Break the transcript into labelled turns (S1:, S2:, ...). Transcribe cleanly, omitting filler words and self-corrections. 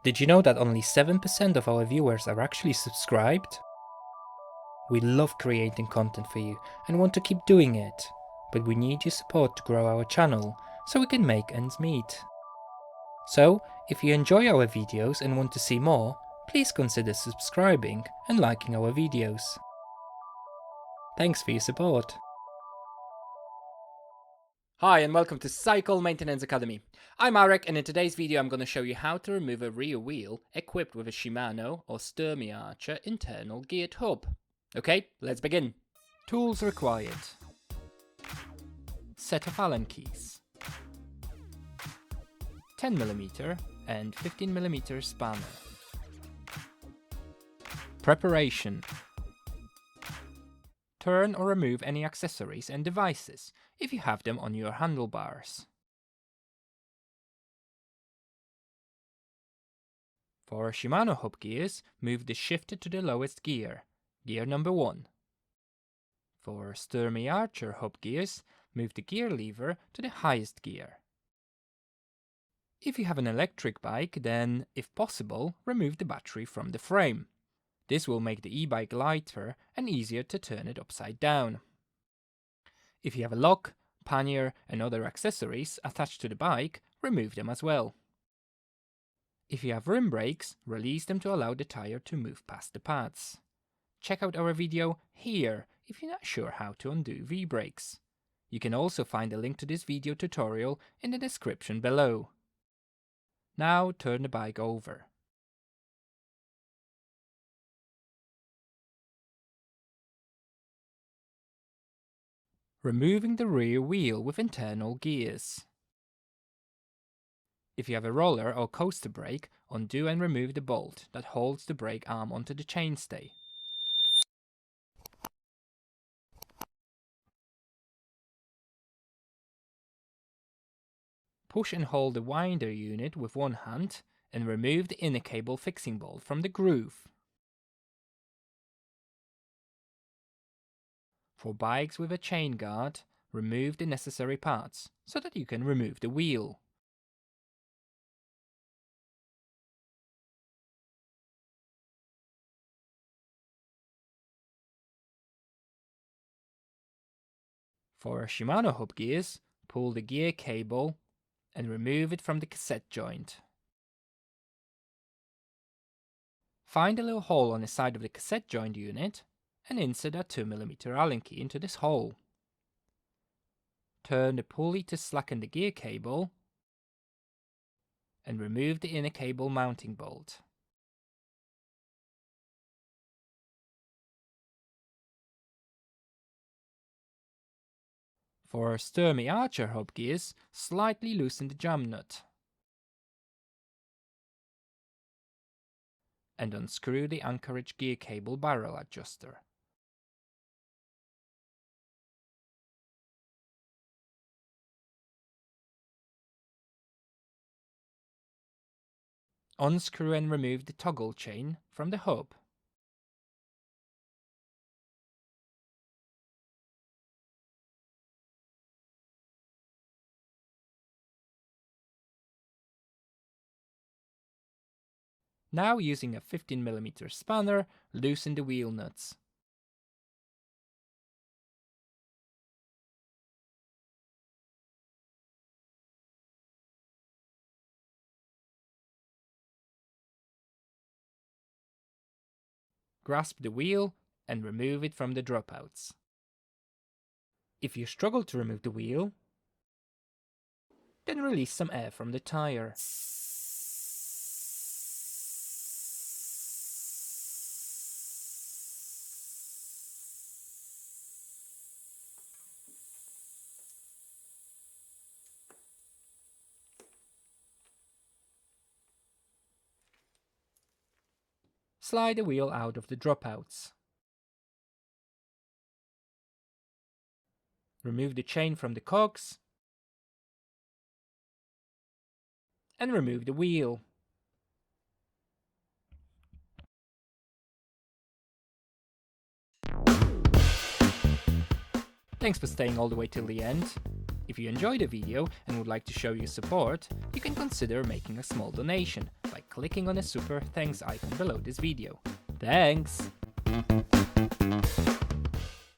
S1: Did you know that only 7% of our viewers are actually subscribed? We love creating content for you and want to keep doing it, but we need your support to grow our channel so we can make ends meet. So, if you enjoy our videos and want to see more, please consider subscribing and liking our videos. Thanks for your support.
S2: Hi and welcome to Cycle Maintenance Academy. I'm Marek, and in today's video I'm going to show you how to remove a rear wheel equipped with a Shimano or Sturmey Archer internal geared hub. Okay, let's begin. Tools required. Set of Allen keys. 10mm and 15mm spanner. Preparation. Turn or remove any accessories and devices if you have them on your handlebars. For Shimano hub gears, move the shifter to the lowest gear, gear number 1. For Sturmey Archer hub gears, move the gear lever to the highest gear. If you have an electric bike, then, if possible, remove the battery from the frame. This will make the e-bike lighter and easier to turn it upside down. If you have a lock, pannier and other accessories attached to the bike, remove them as well. If you have rim brakes, release them to allow the tire to move past the pads. Check out our video here if you're not sure how to undo V-brakes. You can also find a link to this video tutorial in the description below. Now turn the bike over. Removing the rear wheel with internal gears. If you have a roller or coaster brake, undo and remove the bolt that holds the brake arm onto the chainstay. Push and hold the winder unit with one hand and remove the inner cable fixing bolt from the groove. For bikes with a chain guard, remove the necessary parts so that you can remove the wheel. For Shimano hub gears, pull the gear cable and remove it from the cassette joint. Find a little hole on the side of the cassette joint unit and insert a 2mm Allen key into this hole. Turn the pulley to slacken the gear cable and remove the inner cable mounting bolt. For Sturmey Archer hub gears, slightly loosen the jam nut and unscrew the anchorage gear cable barrel adjuster. Unscrew and remove the toggle chain from the hub. Now, using a 15mm spanner, loosen the wheel nuts. Grasp the wheel and remove it from the dropouts. If you struggle to remove the wheel, then release some air from the tire. Slide the wheel out of the dropouts. Remove the chain from the cogs and remove the wheel. Thanks for staying all the way till the end. If you enjoyed the video and would like to show your support, you can consider making a small donation by clicking on the super thanks icon below this video. Thanks!